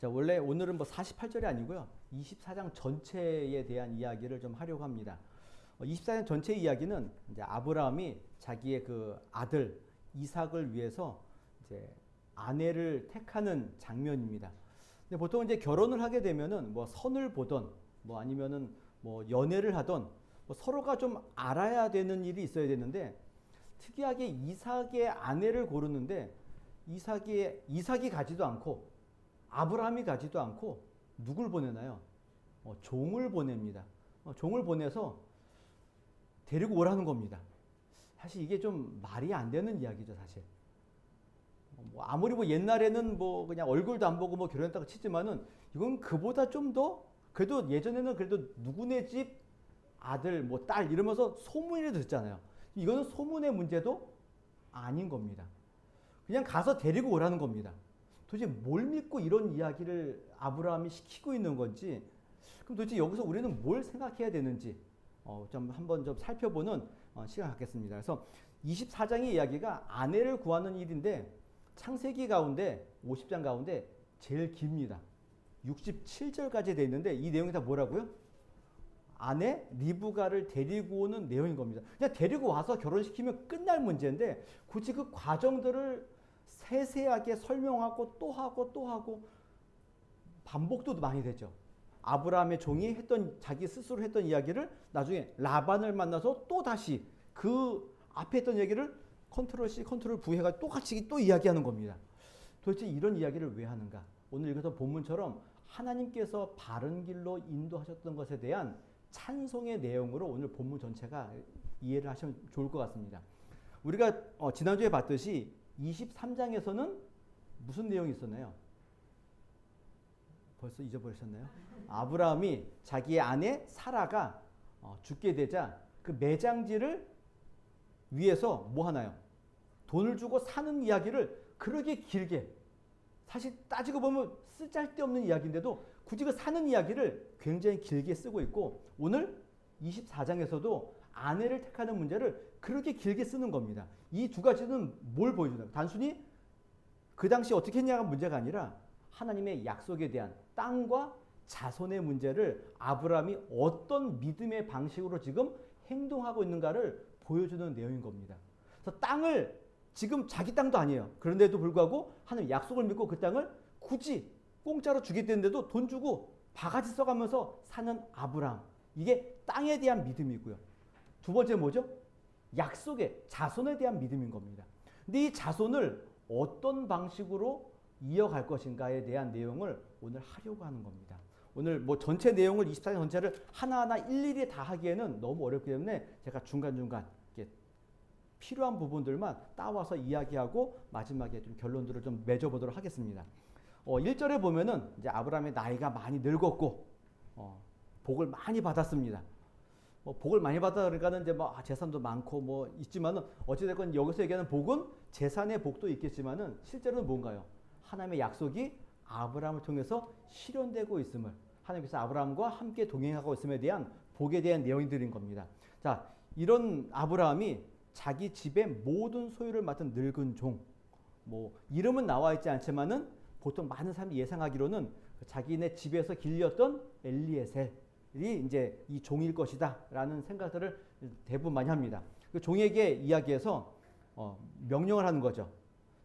자, 원래 오늘은 뭐 48절이 아니고요. 24장 전체에 대한 이야기를 좀 하려고 합니다. 24장 전체 이야기는 이제 아브라함이 자기의 그 아들 이삭을 위해서 이제 아내를 택하는 장면입니다. 근데 보통 이제 결혼을 하게 되면은 뭐 선을 보던 뭐 아니면은 뭐 연애를 하던 뭐 서로가 좀 알아야 되는 일이 있어야 되는데 특이하게 이삭의 아내를 고르는데 이삭이 가지도 않고 아브라함이 가지도 않고 누굴 보내나요? 종을 보냅니다. 종을 보내서 데리고 오라는 겁니다. 사실 이게 좀 말이 안 되는 이야기죠, 사실. 뭐 아무리 뭐 옛날에는 뭐 그냥 얼굴도 안 보고 뭐 결혼했다고 치지만은 이건 그보다 좀 더 그래도 예전에는 그래도 누구네 집 아들 뭐 딸 이러면서 소문이라도 듣잖아요. 이거는 소문의 문제도 아닌 겁니다. 그냥 가서 데리고 오라는 겁니다. 도대체 뭘 믿고 이런 이야기를 아브라함이 시키고 있는 건지, 그럼 도대체 여기서 우리는 뭘 생각해야 되는지 좀 한번 좀 살펴보는 시간 갖겠습니다. 그래서 24장의 이야기가 아내를 구하는 일인데 창세기 가운데 50장 가운데 제일 깁니다. 67절까지 돼 있는데 이 내용이 다 뭐라고요? 아내 리브가를 데리고 오는 내용인 겁니다. 그냥 데리고 와서 결혼시키면 끝날 문제인데 굳이 그 과정들을 세세하게 설명하고 또 하고 또 하고 반복도 많이 되죠. 아브라함의 종이 자기 스스로 했던 이야기를 나중에 라반을 만나서 또 다시 그 앞에 했던 얘기를 컨트롤 C, 컨트롤 V 해가 똑같이 또 이야기하는 겁니다. 도대체 이런 이야기를 왜 하는가? 오늘 읽어서 본문처럼 하나님께서 바른 길로 인도하셨던 것에 대한 찬송의 내용으로 오늘 본문 전체가 이해를 하시면 좋을 것 같습니다. 우리가 지난주에 봤듯이 23장에서는 무슨 내용이 있었나요? 벌써 잊어버리셨나요? 아브라함이 자기의 아내 사라가 죽게 되자 그 매장지를 위해서 뭐 하나요? 돈을 주고 사는 이야기를 그렇게 길게, 사실 따지고 보면 쓸데없는 이야기인데도 굳이 그 사는 이야기를 굉장히 길게 쓰고 있고 오늘 24장에서도 아내를 택하는 문제를 그렇게 길게 쓰는 겁니다. 이 두 가지는 뭘 보여주나요? 단순히 그 당시 어떻게 했냐가 문제가 아니라 하나님의 약속에 대한 땅과 자손의 문제를 아브라함이 어떤 믿음의 방식으로 지금 행동하고 있는가를 보여주는 내용인 겁니다. 그래서 땅을 지금 자기 땅도 아니에요. 그런데도 불구하고 하나님 약속을 믿고 그 땅을 굳이 공짜로 주겠다는데도 돈 주고 바가지 써가면서 사는 아브라함. 이게 땅에 대한 믿음이고요. 두 번째 뭐죠? 약속의 자손에 대한 믿음인 겁니다. 근데 이 자손을 어떤 방식으로 이어갈 것인가에 대한 내용을 오늘 하려고 하는 겁니다. 오늘 뭐 전체 내용을 24장 전체를 하나하나 일일이 다 하기에는 너무 어렵기 때문에 제가 중간중간 이렇게 필요한 부분들만 따와서 이야기하고 마지막에 좀 결론들을 좀 맺어보도록 하겠습니다. 1절에 보면은 이제 아브라함의 나이가 많이 늙었고 복을 많이 받았습니다. 복을 많이 받다 그러니까는 이제 뭐 재산도 많고 뭐 있지만은 어찌됐건 여기서 얘기하는 복은 재산의 복도 있겠지만은 실제로는 뭔가요? 하나님의 약속이 아브라함을 통해서 실현되고 있음을, 하나님께서 아브라함과 함께 동행하고 있음에 대한 복에 대한 내용들인 겁니다. 자, 이런 아브라함이 자기 집의 모든 소유를 맡은 늙은 종, 뭐 이름은 나와 있지 않지만은 보통 많은 사람이 예상하기로는 자기네 집에서 길렸던 엘리에셀이 이제 이 종일 것이다라는 생각들을 대부분 많이 합니다. 그 종에게 이야기해서 명령을 하는 거죠.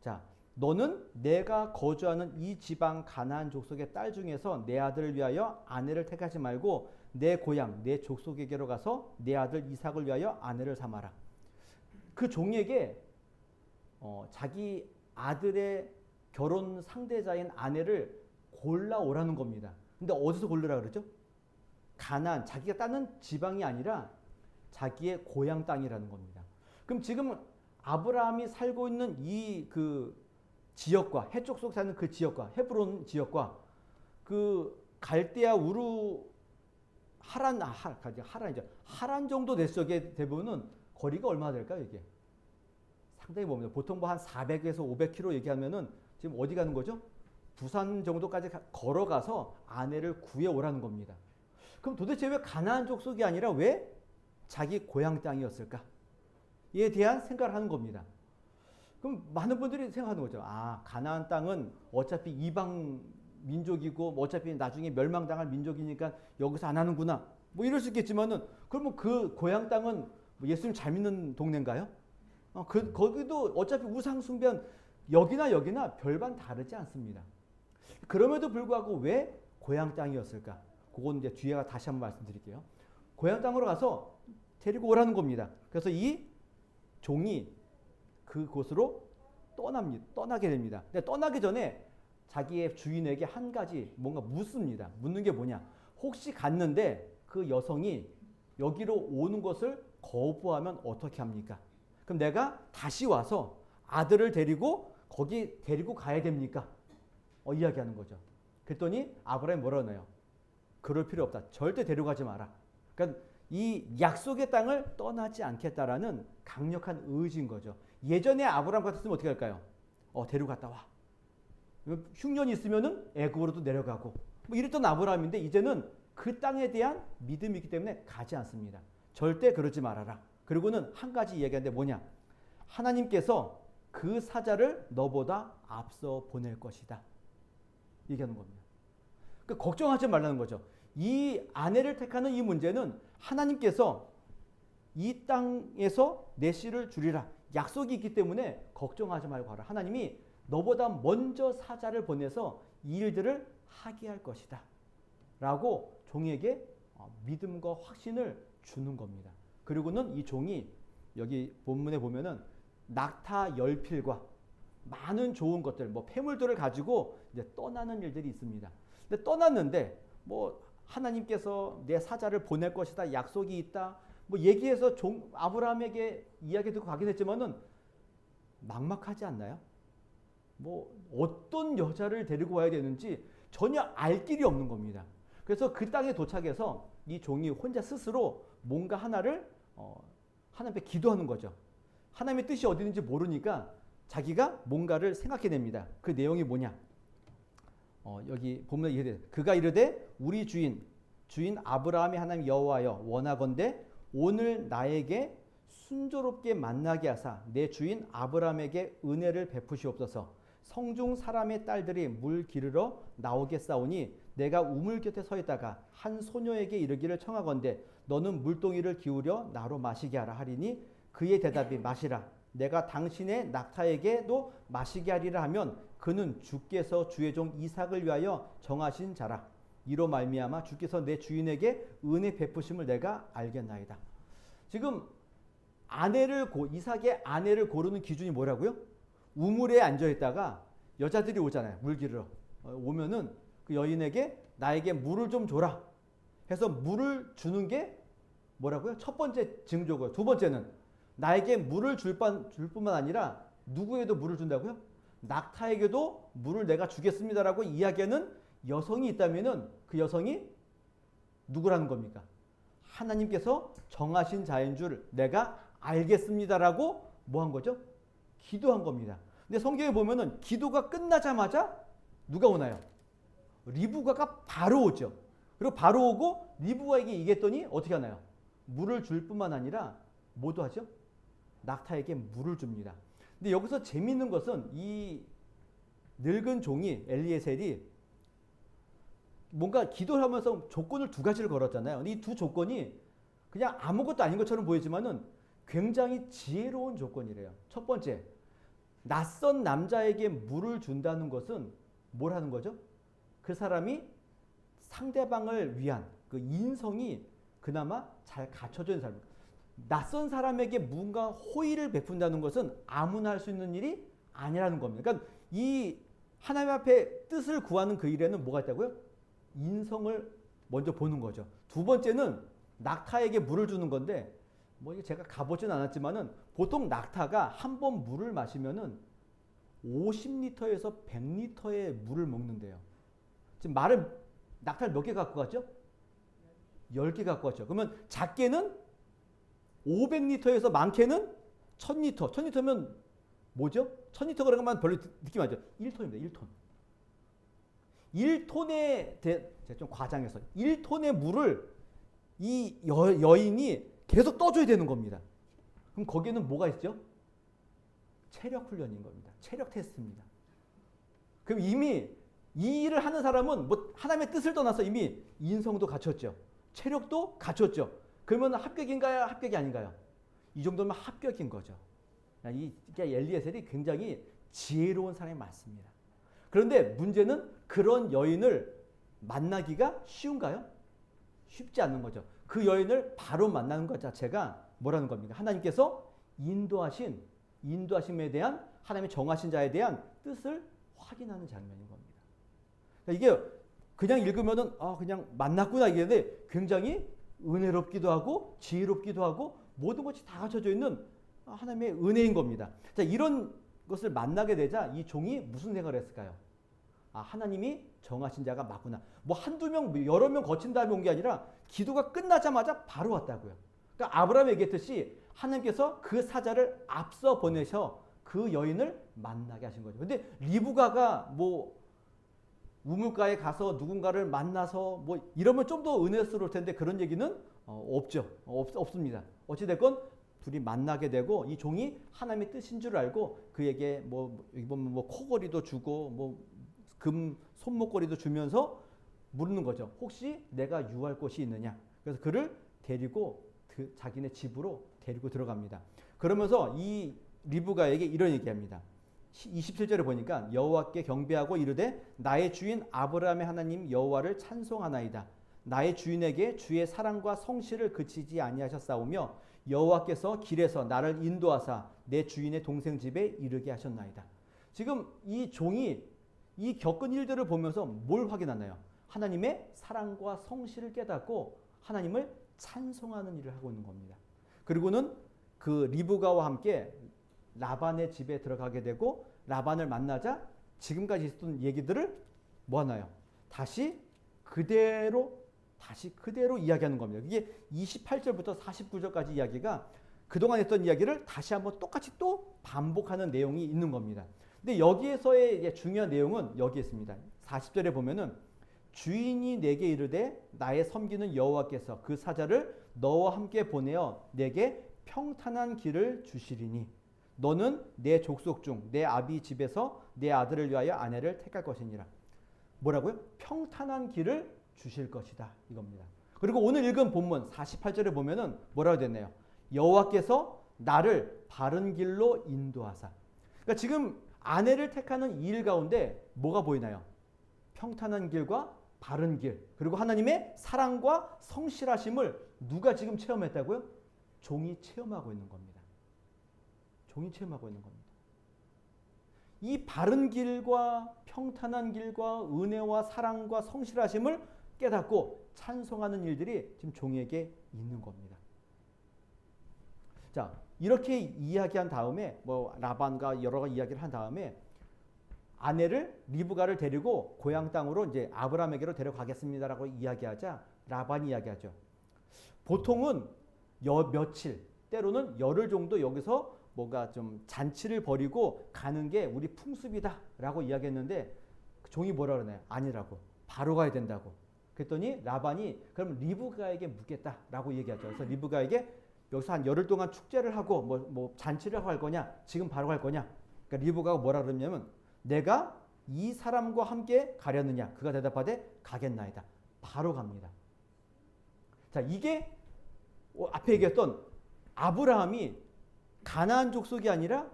자, 너는 내가 거주하는 이 지방 가나안 족속의 딸 중에서 내 아들을 위하여 아내를 택하지 말고 내 고향 내 족속에게로 가서 내 아들 이삭을 위하여 아내를 삼아라. 그 종에게 자기 아들의 결혼 상대자인 아내를 골라오라는 겁니다. 근데 어디서 고르라 그러죠? 가나안, 자기가 따는 지방이 아니라 자기의 고향 땅이라는 겁니다. 그럼 지금 아브라함이 살고 있는 이 그 지역과 해쪽 속 사는 그 지역과 헤브론 지역과 그 갈대아 우루 하란 정도 대적의 대부분은 거리가 얼마나 될까요, 이게? 상당히 멉니다. 보통 뭐 한 400에서 500km 얘기하면은 지금 어디 가는 거죠? 부산 정도까지 걸어가서 아내를 구해오라는 겁니다. 그럼 도대체 왜 가나안 족속이 아니라 왜 자기 고향 땅이었을까? 이에 대한 생각을 하는 겁니다. 그럼 많은 분들이 생각하는 거죠. 아, 가나안 땅은 어차피 이방 민족이고 뭐 어차피 나중에 멸망당할 민족이니까 여기서 안 하는구나. 뭐 이럴 수 있겠지만은 그러면 그 고향 땅은 뭐 예수님 잘 믿는 동네인가요? 거기도 어차피 우상 숭배한 여기나 별반 다르지 않습니다. 그럼에도 불구하고 왜 고향 땅이었을까? 그건 이제 뒤에 다시 한번 말씀드릴게요. 고향 땅으로 가서 데리고 오라는 겁니다. 그래서 이 종이 그곳으로 떠나게 됩니다. 근데 떠나기 전에 자기의 주인에게 한 가지 뭔가 묻습니다. 묻는 게 뭐냐? 혹시 갔는데 그 여성이 여기로 오는 것을 거부하면 어떻게 합니까? 그럼 내가 다시 와서 아들을 데리고 거기 데리고 가야 됩니까? 이야기하는 거죠. 그랬더니 아브라함이 뭐라고 하나요? 그럴 필요 없다. 절대 데려가지 마라. 그러니까 이 약속의 땅을 떠나지 않겠다라는 강력한 의지인 거죠. 예전에 아브라함 같았으면 어떻게 할까요? 데려갔다 와. 흉년이 있으면은 애굽으로도 내려가고 뭐 이랬던 아브라함인데 이제는 그 땅에 대한 믿음이 있기 때문에 가지 않습니다. 절대 그러지 말아라. 그리고는 한 가지 이야기하는데 뭐냐? 하나님께서 그 사자를 너보다 앞서 보낼 것이다. 얘기하는 겁니다. 그러니까 걱정하지 말라는 거죠. 이 아내를 택하는 이 문제는 하나님께서 이 땅에서 내 씨를 주리라. 약속이 있기 때문에 걱정하지 말고 하라. 하나님이 너보다 먼저 사자를 보내서 이 일들을 하게 할 것이다. 라고 종에게 믿음과 확신을 주는 겁니다. 그리고는 이 종이 여기 본문에 보면은 낙타 10필과 많은 좋은 것들, 뭐 폐물들을 가지고 이제 떠나는 일들이 있습니다. 근데 떠났는데 뭐 하나님께서 내 사자를 보낼 것이다, 약속이 있다, 뭐 얘기해서 아브라함에게 이야기 듣고 가긴 했지만은 막막하지 않나요? 뭐 어떤 여자를 데리고 와야 되는지 전혀 알 길이 없는 겁니다. 그래서 그 땅에 도착해서 이 종이 혼자 스스로 뭔가 하나를 하나님 앞에 기도하는 거죠. 하나님의 뜻이 어디 있는지 모르니까 자기가 뭔가를 생각해냅니다. 그 내용이 뭐냐? 여기 보면 이래. 그가 이르되 우리 주인 아브라함이 하나님 여호와여 원하건대 오늘 나에게 순조롭게 만나게 하사 내 주인 아브라함에게 은혜를 베푸시옵소서. 성중 사람의 딸들이 물 기르러 나오겠사오니 내가 우물 곁에 서 있다가 한 소녀에게 이르기를 청하건대 너는 물동이를 기울여 나로 마시게 하라 하리니 그의 대답이 마시라. 내가 당신의 낙타에게도 마시게 하리라 하면 그는 주께서 주의 종 이삭을 위하여 정하신 자라. 이로 말미암아 주께서 내 주인에게 은혜 베푸심을 내가 알겠나이다. 지금 이삭의 아내를 고르는 기준이 뭐라고요? 우물에 앉아 있다가 여자들이 오잖아요. 물 기르러 오면은 그 여인에게 나에게 물을 좀 줘라 해서 물을 주는 게 뭐라고요? 첫 번째 징조고요. 두 번째는 나에게 물을 줄 뿐만 아니라 누구에도 물을 준다고요? 낙타에게도 물을 내가 주겠습니다라고 이야기하는 여성이 있다면은 그 여성이 누구라는 겁니까? 하나님께서 정하신 자인 줄 내가 알겠습니다라고 뭐 한 거죠? 기도한 겁니다. 근데 성경에 보면은 기도가 끝나자마자 누가 오나요? 리브가가 바로 오죠. 그리고 바로 오고 리브가에게 얘기했더니 어떻게 하나요? 물을 줄 뿐만 아니라 뭐도 하죠? 낙타에게 물을 줍니다. 근데 여기서 재미있는 것은 이 늙은 종이 엘리에셀이 뭔가 기도를 하면서 조건을 두 가지를 걸었잖아요. 이 두 조건이 그냥 아무것도 아닌 것처럼 보이지만은 굉장히 지혜로운 조건이래요. 첫 번째, 낯선 남자에게 물을 준다는 것은 뭘 하는 거죠? 그 사람이 상대방을 위한 그 인성이 그나마 잘 갖춰져 있는 사람. 낯선 사람에게 뭔가 호의를 베푼다는 것은 아무나 할 수 있는 일이 아니라는 겁니다. 그러니까 이 하나님 앞에 뜻을 구하는 그 일에는 뭐가 있다고요? 인성을 먼저 보는 거죠. 두 번째는 낙타에게 물을 주는 건데 뭐 이게 제가 가보진 않았지만은 보통 낙타가 한 번 물을 마시면은 50리터에서 100리터의 물을 먹는데요. 지금 낙타를 몇 개 갖고 갔죠? 10개 갖고 갔죠. 그러면 작게는 500리터에서 많게는 1000리터. 1000리터면 뭐죠? 1000리터 그런 것만 별로 느낌 안 나죠? 1톤입니다. 1톤. 1톤의 제가 좀 과장해서 1톤의 물을 이 여인이 계속 떠줘야 되는 겁니다. 그럼 거기에는 뭐가 있죠? 체력 훈련인 겁니다. 체력 테스트입니다. 그럼 이미 이 일을 하는 사람은 뭐 하나님의 뜻을 떠나서 이미 인성도 갖췄죠. 체력도 갖췄죠. 그러면 합격인가요? 합격이 아닌가요? 이 정도면 합격인 거죠. 이게 엘리에셀이 굉장히 지혜로운 사람이 맞습니다. 그런데 문제는 그런 여인을 만나기가 쉬운가요? 쉽지 않는 거죠. 그 여인을 바로 만나는 것 자체가 뭐라는 겁니까? 하나님께서 인도하심에 대한 하나님의 정하신 자에 대한 뜻을 확인하는 장면인 겁니다. 이게 그냥 읽으면은 그냥 만났구나 이게 굉장히 은혜롭기도 하고 지혜롭기도 하고 모든 것이 다 갖춰져 있는 하나님의 은혜인 겁니다. 자, 이런 것을 만나게 되자 이 종이 무슨 생각을 했을까요? 하나님이 정하신 자가 맞구나. 뭐 한두 명, 여러 명 거친 다음에 온 게 아니라 기도가 끝나자마자 바로 왔다고요. 그러니까 아브라함이 얘기했듯이 하나님께서 그 사자를 앞서 보내셔 그 여인을 만나게 하신 거죠. 근데 리브가가 뭐 우물가에 가서 누군가를 만나서 뭐 이러면 좀 더 은혜스러울 텐데 그런 얘기는 없죠. 없습니다. 어찌됐건 둘이 만나게 되고 이 종이 하나님의 뜻인 줄 알고 그에게 여기 보면 코걸이도 주고 금 손목걸이도 주면서 물는 거죠. 혹시 내가 유할 곳이 있느냐. 그래서 그를 데리고 자기네 집으로 데리고 들어갑니다. 그러면서 이 리브가에게 이런 얘기합니다. 27절에 보니까 여호와께 경배하고 이르되 나의 주인 아브라함의 하나님 여호와를 찬송하나이다. 나의 주인에게 주의 사랑과 성실을 그치지 아니하셨사오며 여호와께서 길에서 나를 인도하사 내 주인의 동생 집에 이르게 하셨나이다. 지금 이 종이 이 겪은 일들을 보면서 뭘 확인하나요? 하나님의 사랑과 성실을 깨닫고 하나님을 찬송하는 일을 하고 있는 겁니다. 그리고는 그 리브가와 함께 라반의 집에 들어가게 되고 라반을 만나자 지금까지 있었던 얘기들을 뭐 하나요? 다시 그대로 이야기하는 겁니다. 이게 28절부터 49절까지 이야기가 그동안 했던 이야기를 다시 한번 똑같이 또 반복하는 내용이 있는 겁니다. 근데 여기에서의 중요한 내용은 여기 있습니다. 40절에 보면은 주인이 내게 이르되 나의 섬기는 여호와께서 그 사자를 너와 함께 보내어 내게 평탄한 길을 주시리니 너는 내 족속 중 내 아비 집에서 내 아들을 위하여 아내를 택할 것이니라. 뭐라고요? 평탄한 길을 주실 것이다 이겁니다. 그리고 오늘 읽은 본문 48절에 보면은 뭐라고 됐나요? 여호와께서 나를 바른 길로 인도하사. 그러니까 지금 아내를 택하는 이 일 가운데 뭐가 보이나요? 평탄한 길과 바른 길, 그리고 하나님의 사랑과 성실하심을 누가 지금 체험했다고요? 종이 체험하고 있는 겁니다. 종이 체험하고 있는 겁니다. 이 바른 길과 평탄한 길과 은혜와 사랑과 성실하심을 깨닫고 찬송하는 일들이 지금 종에게 있는 겁니다. 자, 이렇게 이야기한 다음에 라반과 여러 가지 이야기를 한 다음에 아내를 리브가를 데리고 고향 땅으로 이제 아브라함에게로 데려가겠습니다라고 이야기하자 라반이 이야기하죠. 보통은 며칠, 때로는 열흘 정도 여기서 뭔가 좀 잔치를 벌이고 가는 게 우리 풍습이다라고 이야기했는데 종이 뭐라 그러나요? 아니라고. 바로 가야 된다고. 그랬더니 라반이 그럼 리브가에게 묻겠다라고 얘기하죠. 그래서 리브가에게 여기서 한 열흘 동안 축제를 하고 뭐 잔치를 하고 할 거냐? 지금 바로 갈 거냐? 그러니까 리브가가 뭐라 그러냐면 내가 이 사람과 함께 가려느냐? 그가 대답하되 가겠나이다. 바로 갑니다. 자, 이게 앞에 얘기했던 아브라함이 가나안 족속이 아니라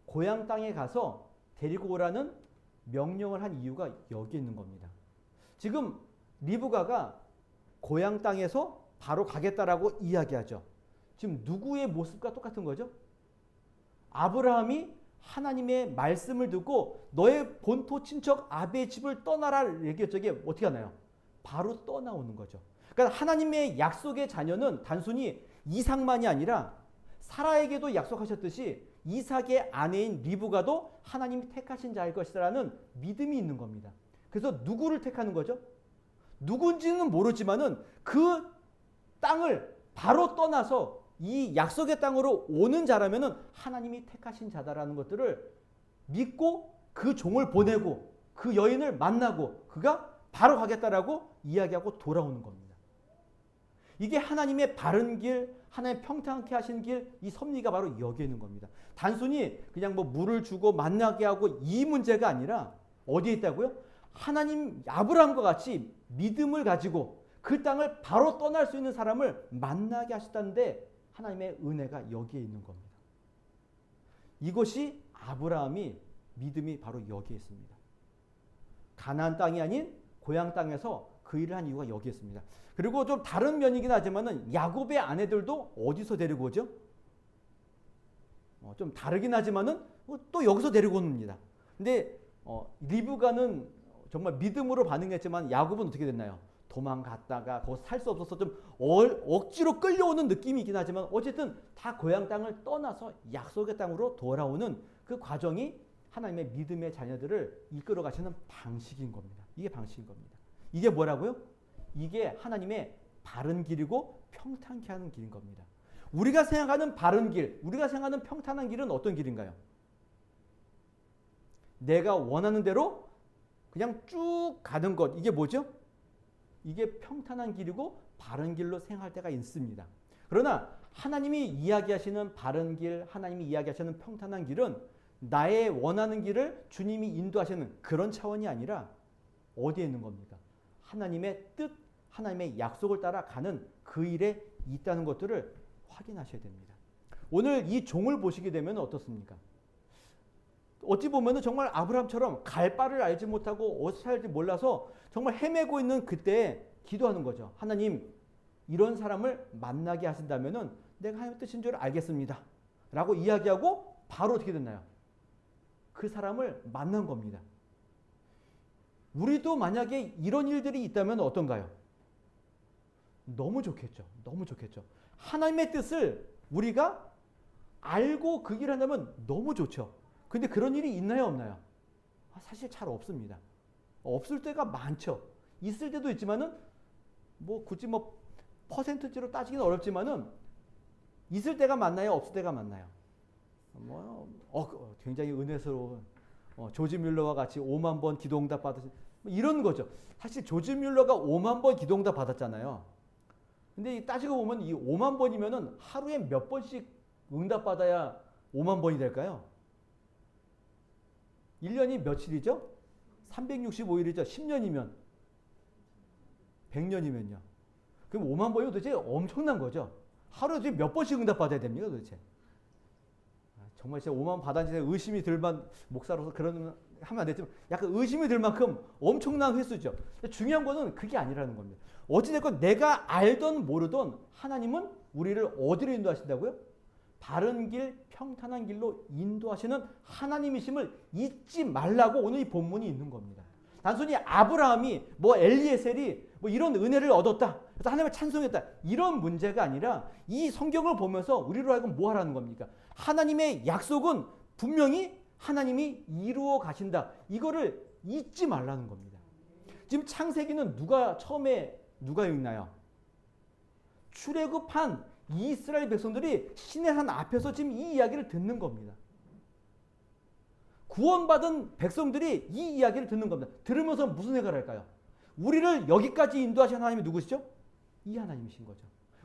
고향 땅에 가서 데리고 오라는 명령을 한 이유가 여기 있는 겁니다. 지금 리브가가 고향 땅에서 바로 가겠다라고 이야기하죠. 지금 누구의 모습과 똑같은 거죠? 아브라함이 하나님의 말씀을 듣고 너의 본토 친척 아비의 집을 떠나라 얘기했죠. 이게 어떻게 하나요? 바로 떠나오는 거죠. 그러니까 하나님의 약속의 자녀는 단순히 이삭만이 아니라 사라에게도 약속하셨듯이 이삭의 아내인 리브가도 하나님이 택하신 자일 것이라는 믿음이 있는 겁니다. 그래서 누구를 택하는 거죠? 누군지는 모르지만은 그 땅을 바로 떠나서 이 약속의 땅으로 오는 자라면은 하나님이 택하신 자다라는 것들을 믿고 그 종을 보내고 그 여인을 만나고 그가 바로 가겠다라고 이야기하고 돌아오는 겁니다. 이게 하나님의 바른 길, 하나님 평탄하게 하신 길, 이 섭리가 바로 여기에 있는 겁니다. 단순히 그냥 물을 주고 만나게 하고 이 문제가 아니라 어디에 있다고요? 하나님 아브라함과 같이 믿음을 가지고 그 땅을 바로 떠날 수 있는 사람을 만나게 하셨다는데 하나님의 은혜가 여기에 있는 겁니다. 이것이 아브라함이 믿음이 바로 여기에 있습니다. 가나안 땅이 아닌 고향 땅에서 그 일을 한 이유가 여기에 있습니다. 그리고 좀 다른 면이긴 하지만은 야곱의 아내들도 어디서 데리고 오죠? 좀 다르긴 하지만은 또 여기서 데리고 옵니다. 근데 리브가는 정말 믿음으로 반응했지만 야곱은 어떻게 됐나요? 도망갔다가 거기서 살 수 없어서 좀 억지로 끌려오는 느낌이긴 하지만 어쨌든 다 고향 땅을 떠나서 약속의 땅으로 돌아오는 그 과정이 하나님의 믿음의 자녀들을 이끌어 가시는 방식인 겁니다. 이게 방식인 겁니다. 이게 뭐라고요? 이게 하나님의 바른 길이고 평탄케 하는 길인 겁니다. 우리가 생각하는 바른 길, 우리가 생각하는 평탄한 길은 어떤 길인가요? 내가 원하는 대로 그냥 쭉 가는 것. 이게 뭐죠? 이게 평탄한 길이고 바른 길로 생각할 때가 있습니다. 그러나 하나님이 이야기하시는 바른 길, 하나님이 이야기하시는 평탄한 길은 나의 원하는 길을 주님이 인도하시는 그런 차원이 아니라 어디에 있는 겁니까? 하나님의 뜻, 하나님의 약속을 따라 가는 그 일에 있다는 것들을 확인하셔야 됩니다. 오늘 이 종을 보시게 되면 어떻습니까? 어찌 보면 정말 아브라함처럼 갈 바를 알지 못하고 어디서 살지 몰라서 정말 헤매고 있는 그때에 기도하는 거죠. 하나님, 이런 사람을 만나게 하신다면 내가 하나님의 뜻인 줄 알겠습니다. 라고 이야기하고 바로 어떻게 됐나요? 그 사람을 만난 겁니다. 우리도 만약에 이런 일들이 있다면 어떤가요? 너무 좋겠죠. 너무 좋겠죠. 하나님의 뜻을 우리가 알고 그 길을 한다면 너무 좋죠. 근데 그런 일이 있나요, 없나요? 사실 잘 없습니다. 없을 때가 많죠. 있을 때도 있지만은 굳이 퍼센트지로 따지기는 어렵지만은 있을 때가 많나요, 없을 때가 많나요? 굉장히 은혜스러운 조지 뮬러와 같이 5만 번 기도응답 받으신 이런 거죠. 사실 조지 뮬러가 5만 번 기도응답 받았잖아요. 근데 따지고 보면 이 5만 번이면은 하루에 몇 번씩 응답 받아야 5만 번이 될까요? 1년이 며칠이죠? 365일이죠. 10년이면 100년이면요. 그럼 5만 번이면 도대체 엄청난 거죠. 하루에 도대체 몇 번씩 응답 받아야 됩니까, 도대체? 정말 진짜 5만 번 받았는지 의심이 들만 목사로서 그런 하면 안 되지만 약간 의심이 들 만큼 엄청난 횟수죠. 중요한 거는 그게 아니라는 겁니다. 어찌됐건 내가 알던 모르던 하나님은 우리를 어디로 인도하신다고요? 바른 길, 평탄한 길로 인도하시는 하나님이심을 잊지 말라고 오늘 이 본문이 있는 겁니다. 단순히 아브라함이 엘리에셀이 이런 은혜를 얻었다, 그래서 하나님을 찬송했다, 이런 문제가 아니라 이 성경을 보면서 우리로 하여금 뭐 하라는 겁니까? 하나님의 약속은 분명히 하나님이 이루어 가신다. 이거를 잊지 말라는 겁니다. 지금 창세기는 처음에 누가 읽나요? 출애굽한 이스라엘 백성들이 신의 산 앞에서 지금 이 이야기를 듣는 겁니다. 구원받은 백성들이 이 이야기를 듣는 겁니다. 들으면서 무슨 생각을 할까요? 우리를 여기까지 인도하신 하나님이 누구시죠? 이 하나님이신 거죠.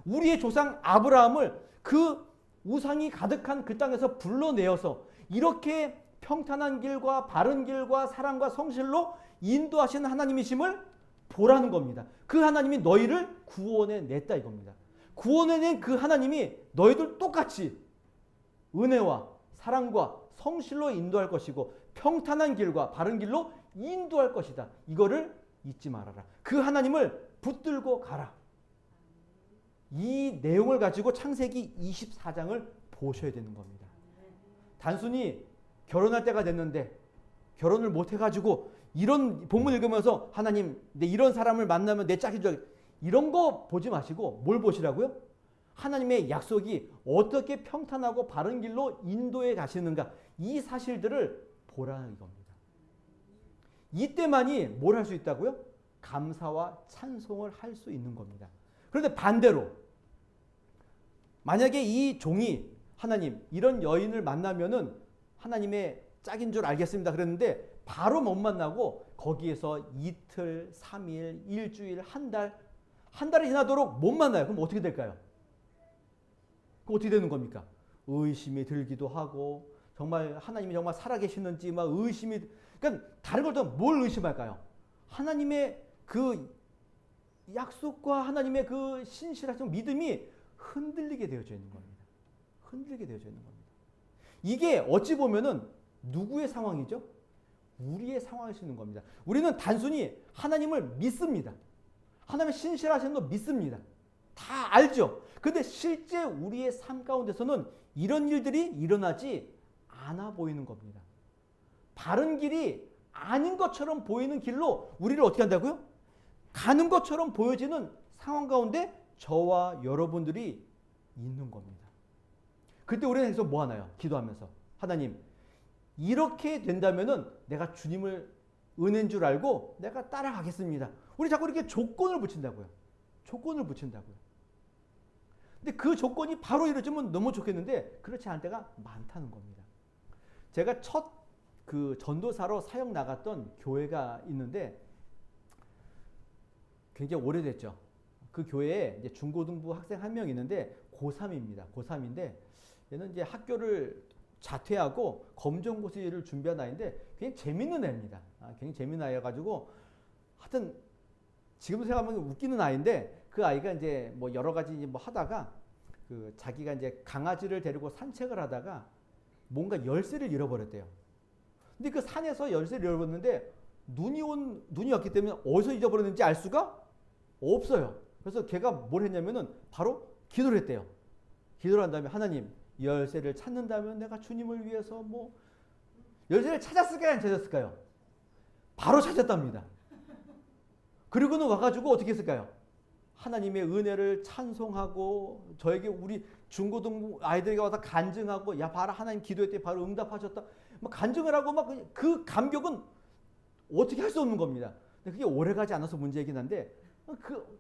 우리의 조상 아브라함을 그 우상이 가득한 그 땅에서 불러내어서 이렇게 평탄한 길과 바른 길과 사랑과 성실로 인도하시는 하나님이심을 보라는 겁니다. 그 하나님이 너희를 구원해 냈다 이겁니다. 구원해낸 그 하나님이 너희들 똑같이 은혜와 사랑과 성실로 인도할 것이고 평탄한 길과 바른 길로 인도할 것이다. 이거를 잊지 말아라. 그 하나님을 붙들고 가라. 이 내용을 가지고 창세기 24장을 보셔야 되는 겁니다. 단순히 결혼할 때가 됐는데 결혼을 못 해가지고 이런 본문 읽으면서 하나님 내 이런 사람을 만나면 내 짝인 줄 이런 거 보지 마시고 뭘 보시라고요? 하나님의 약속이 어떻게 평탄하고 바른 길로 인도해 가시는가, 이 사실들을 보라는 겁니다. 이때만이 뭘 할 수 있다고요? 감사와 찬송을 할 수 있는 겁니다. 그런데 반대로 만약에 이 종이 하나님 이런 여인을 만나면은 하나님의 짝인 줄 알겠습니다 그랬는데 바로 못 만나고 거기에서 이틀, 3일, 일주일, 한 달이 지나도록 못 만나요. 그럼 어떻게 될까요? 그럼 어떻게 되는 겁니까? 의심이 들기도 하고 정말 하나님이 정말 살아계시는지 막 의심이, 그러니까 다른 걸 더 뭘 의심할까요? 하나님의 그 약속과 하나님의 그 신실하신 믿음이 흔들리게 되어져 있는 겁니다. 흔들리게 되어져 있는 겁니다. 이게 어찌 보면은 누구의 상황이죠? 우리의 상황일 수 있는 겁니다. 우리는 단순히 하나님을 믿습니다. 하나님의 신실하신 거 믿습니다. 다 알죠. 근데 실제 우리의 삶 가운데서는 이런 일들이 일어나지 않아 보이는 겁니다. 바른 길이 아닌 것처럼 보이는 길로 우리를 어떻게 한다고요? 가는 것처럼 보여지는 상황 가운데 저와 여러분들이 있는 겁니다. 그때 우리는 여기서 뭐 하나요? 기도하면서 하나님, 이렇게 된다면은 내가 주님을 은혜인 줄 알고 내가 따라가겠습니다. 우리 자꾸 이렇게 조건을 붙인다고요. 조건을 붙인다고요. 근데 그 조건이 바로 이루어지면 너무 좋겠는데 그렇지 않을 때가 많다는 겁니다. 제가 첫 그 전도사로 사역 나갔던 교회가 있는데 굉장히 오래됐죠. 그 교회에 이제 중고등부 학생 한 명 있는데 고3입니다. 고3인데 얘는 이제 학교를 자퇴하고 검정고시를 준비한 아이인데 굉장히 재밌는 애입니다. 굉장히 재밌는 아이여가지고 하여튼 지금 생각하면 웃기는 아이인데 그 아이가 이제 뭐 여러 가지 뭐 하다가 그 자기가 이제 강아지를 데리고 산책을 하다가 뭔가 열쇠를 잃어버렸대요. 근데 그 산에서 열쇠를 잃어버렸는데 눈이 왔기 때문에 어디서 잊어버렸는지 알 수가 없어요. 그래서 걔가 뭘 했냐면은 바로 기도를 했대요. 기도를 한 다음에 하나님, 열쇠를 찾는다면 내가 주님을 위해서 뭐 열쇠를 찾았을까요? 안 찾았을까요? 바로 찾았답니다. 그리고는 와가지고 어떻게 했을까요? 하나님의 은혜를 찬송하고 저에게 우리 중고등부 아이들에게 와서 간증하고 야 봐라 하나님 기도했더니 바로 응답하셨다. 막 간증을 하고 막 그 감격은 어떻게 할 수 없는 겁니다. 근데 그게 오래가지 않아서 문제이긴 한데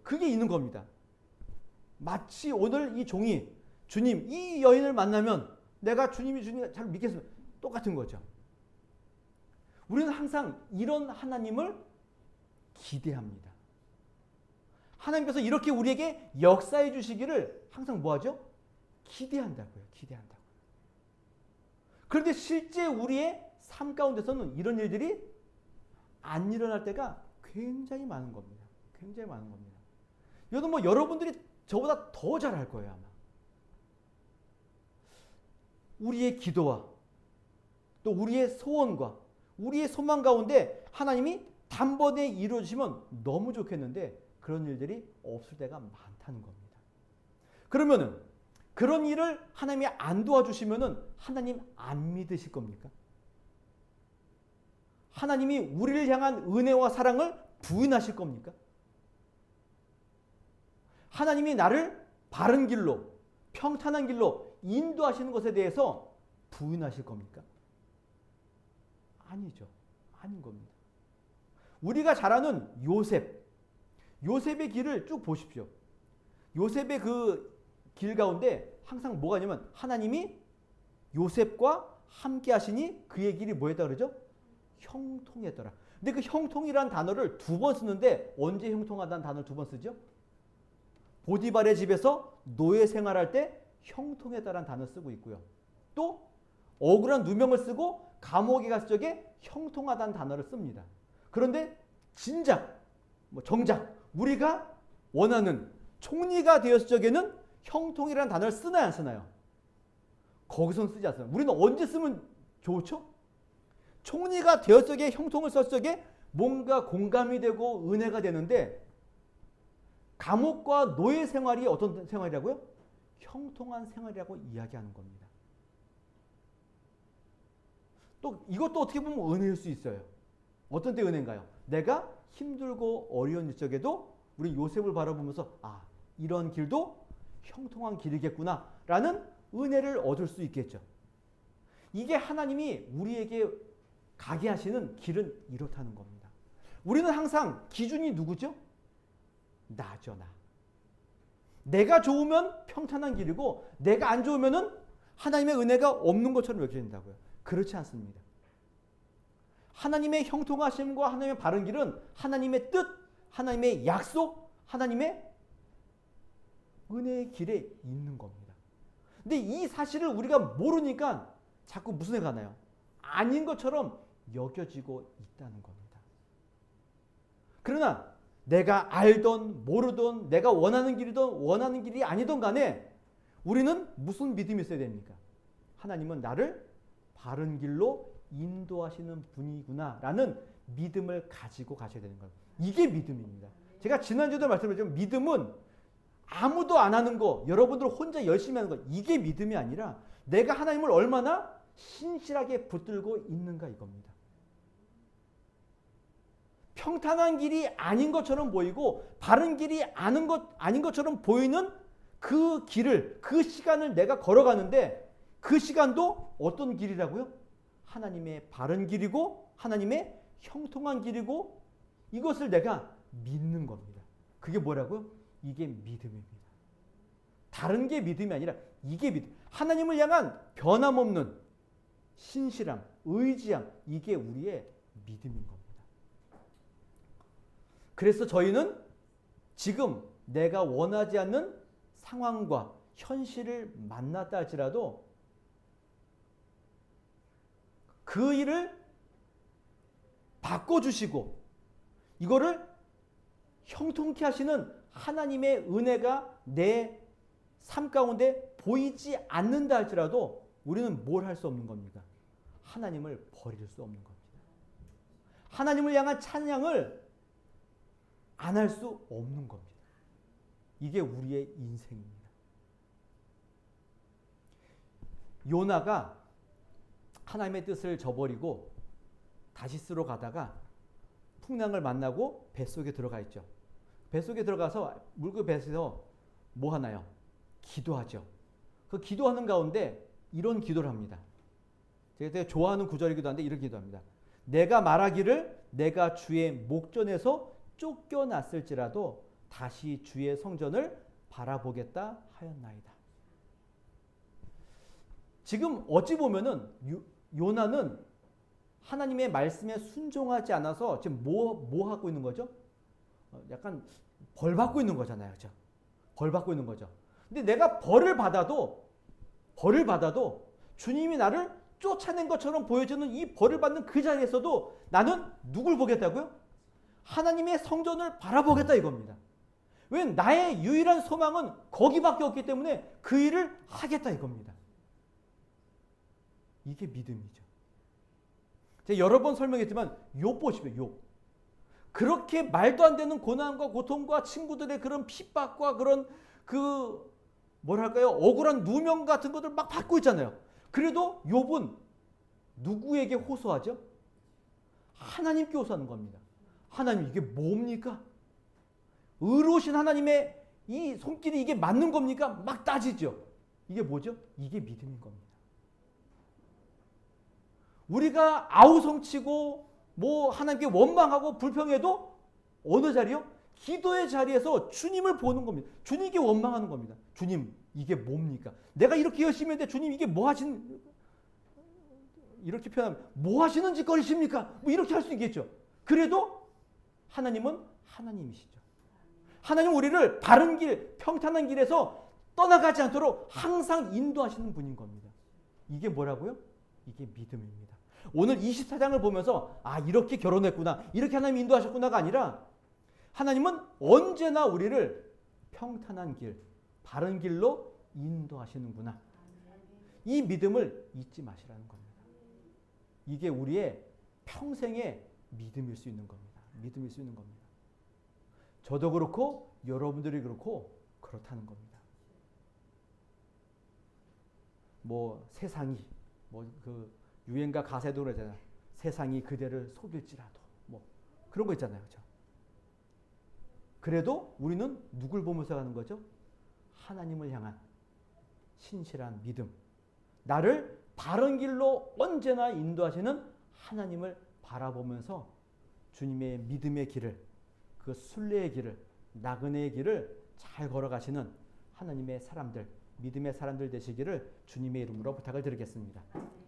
그게 있는 겁니다. 마치 오늘 이 종이 주님 이 여인을 만나면 내가 주님이 주님 잘 믿겠습니다. 똑같은 거죠. 우리는 항상 이런 하나님을 기대합니다. 하나님께서 이렇게 우리에게 역사해 주시기를 항상 뭐하죠? 기대한다고요. 기대한다고요. 그런데 실제 우리의 삶 가운데서는 이런 일들이 안 일어날 때가 굉장히 많은 겁니다. 굉장히 많은 겁니다. 이건 뭐 여러분들이 저보다 더 잘 알 거예요, 아마. 우리의 기도와 또 우리의 소원과 우리의 소망 가운데 하나님이 단번에 이루어 주시면 너무 좋겠는데 그런 일들이 없을 때가 많다는 겁니다. 그러면은 그런 일을 하나님이 안 도와주시면은 하나님 안 믿으실 겁니까? 하나님이 우리를 향한 은혜와 사랑을 부인하실 겁니까? 하나님이 나를 바른 길로, 평탄한 길로 인도하시는 것에 대해서 부인하실 겁니까? 아니죠. 아닌 겁니다. 우리가 잘 아는 요셉의 길을 쭉 보십시오. 요셉의 그 길 가운데 항상 뭐가 있냐면 하나님이 요셉과 함께 하시니 그의 길이 뭐였다 그러죠? 형통했더라. 근데 그 형통이라는 단어를 두 번 쓰는데 언제 형통하다는 단어를 두 번 쓰죠? 보디발의 집에서 노예 생활할 때 형통했다라는 단어를 쓰고 있고요. 또 억울한 누명을 쓰고 감옥에 갔을 적에 형통하다는 단어를 씁니다. 그런데 진작, 정작 우리가 원하는 총리가 되었을 적에는 형통이라는 단어를 쓰나요, 안 쓰나요? 거기서는 쓰지 않습니다. 우리는 언제 쓰면 좋죠? 총리가 되었을 적에 형통을 썼을 적에 뭔가 공감이 되고 은혜가 되는데 감옥과 노예 생활이 어떤 생활이라고요? 형통한 생활이라고 이야기하는 겁니다. 또 이것도 어떻게 보면 은혜일 수 있어요. 어떤 때 은혜인가요? 내가 힘들고 어려운 일적에도 우리 요셉을 바라보면서 아, 이런 길도 형통한 길이겠구나 라는 은혜를 얻을 수 있겠죠. 이게 하나님이 우리에게 가게 하시는 길은 이렇다는 겁니다. 우리는 항상 기준이 누구죠? 나죠, 나. 내가 좋으면 평탄한 길이고 내가 안 좋으면은 하나님의 은혜가 없는 것처럼 여겨진다고요. 그렇지 않습니다. 하나님의 형통하심과 하나님의 바른 길은 하나님의 뜻, 하나님의 약속, 하나님의 은혜의 길에 있는 겁니다. 근데 이 사실을 우리가 모르니까 자꾸 무슨 애가 나요? 아닌 것처럼 여겨지고 있다는 겁니다. 그러나 내가 알던 모르던 내가 원하는 길이든 원하는 길이 아니든 간에 우리는 무슨 믿음이 있어야 됩니까? 하나님은 나를 바른 길로 인도하시는 분이구나라는 믿음을 가지고 가셔야 되는 거예요. 이게 믿음입니다. 제가 지난주에도 말씀드렸지만 믿음은 아무도 안 하는 거, 여러분들 혼자 열심히 하는 거, 이게 믿음이 아니라 내가 하나님을 얼마나 신실하게 붙들고 있는가 이겁니다. 평탄한 길이 아닌 것처럼 보이고 바른 길이 아닌 것처럼 보이는 그 길을, 그 시간을 내가 걸어가는데 그 시간도 어떤 길이라고요? 하나님의 바른 길이고 하나님의 형통한 길이고 이것을 내가 믿는 겁니다. 그게 뭐라고요? 이게 믿음입니다. 다른 게 믿음이 아니라 이게 믿음. 하나님을 향한 변함없는 신실함, 의지함, 이게 우리의 믿음인 겁니다. 그래서 저희는 지금 내가 원하지 않는 상황과 현실을 만났다 할지라도 그 일을 바꿔주시고 이거를 형통케 하시는 하나님의 은혜가 내 삶 가운데 보이지 않는다 할지라도 우리는 뭘 할 수 없는 겁니까? 하나님을 버릴 수 없는 겁니다. 하나님을 향한 찬양을 안 할 수 없는 겁니다. 이게 우리의 인생입니다. 요나가 하나님의 뜻을 저버리고 다시스로 가다가 풍랑을 만나고 뱃속에 들어가 있죠. 뱃속에 들어가서 물고 뱃에서 뭐 하나요? 기도하죠. 그 기도하는 가운데 이런 기도를 합니다. 제가 되게 좋아하는 구절이기도 한데 이런 기도합니다. 내가 말하기를 내가 주의 목전에서 쫓겨났을지라도 다시 주의 성전을 바라보겠다 하였나이다. 지금 어찌 보면은 요나는 하나님의 말씀에 순종하지 않아서 지금 뭐 하고 있는 거죠? 약간 벌 받고 있는 거잖아요. 그렇죠? 벌 받고 있는 거죠. 근데 내가 벌을 받아도 주님이 나를 쫓아낸 것처럼 보여지는 이 벌을 받는 그 자리에서도 나는 누굴 보겠다고요? 하나님의 성전을 바라보겠다 이겁니다. 왜? 나의 유일한 소망은 거기밖에 없기 때문에 그 일을 하겠다 이겁니다. 이게 믿음이죠. 제가 여러 번 설명했지만 욥 보십시오. 욥. 그렇게 말도 안 되는 고난과 고통과 친구들의 그런 핍박과 그런 억울한 누명 같은 것들 막 받고 있잖아요. 그래도 욥은 누구에게 호소하죠? 하나님께 호소하는 겁니다. 하나님 이게 뭡니까? 의로우신 하나님의 이 손길이 이게 맞는 겁니까? 막 따지죠. 이게 뭐죠? 이게 믿음인 겁니다. 우리가 아우성치고 하나님께 원망하고 불평해도 어느 자리요? 기도의 자리에서 주님을 보는 겁니다. 주님께 원망하는 겁니다. 주님 이게 뭡니까? 내가 이렇게 열심히 했는데 주님 이게 이렇게 표현하면 뭐 하시는 짓거리십니까? 이렇게 할 수 있겠죠. 그래도 하나님은 하나님이시죠. 하나님은 우리를 바른 길, 평탄한 길에서 떠나가지 않도록 항상 인도하시는 분인 겁니다. 이게 뭐라고요? 이게 믿음입니다. 오늘 24장을 보면서 이렇게 결혼했구나, 이렇게 하나님이 인도하셨구나가 아니라 하나님은 언제나 우리를 평탄한 길, 바른 길로 인도하시는구나. 이 믿음을 잊지 마시라는 겁니다. 이게 우리의 평생의 믿음일 수 있는 겁니다. 믿음일 수 있는 겁니다. 저도 그렇고 여러분들이 그렇고 그렇다는 겁니다. 세상이 유행가 가사에도 그러잖아요. 세상이 그대를 속일지라도 그런 거 있잖아요. 그렇죠? 그래도 우리는 누굴 보면서 가는 거죠? 하나님을 향한 신실한 믿음. 나를 바른 길로 언제나 인도하시는 하나님을 바라보면서 주님의 믿음의 길을, 그 순례의 길을, 나그네의 길을 잘 걸어가시는 하나님의 사람들, 믿음의 사람들 되시기를 주님의 이름으로 부탁을 드리겠습니다.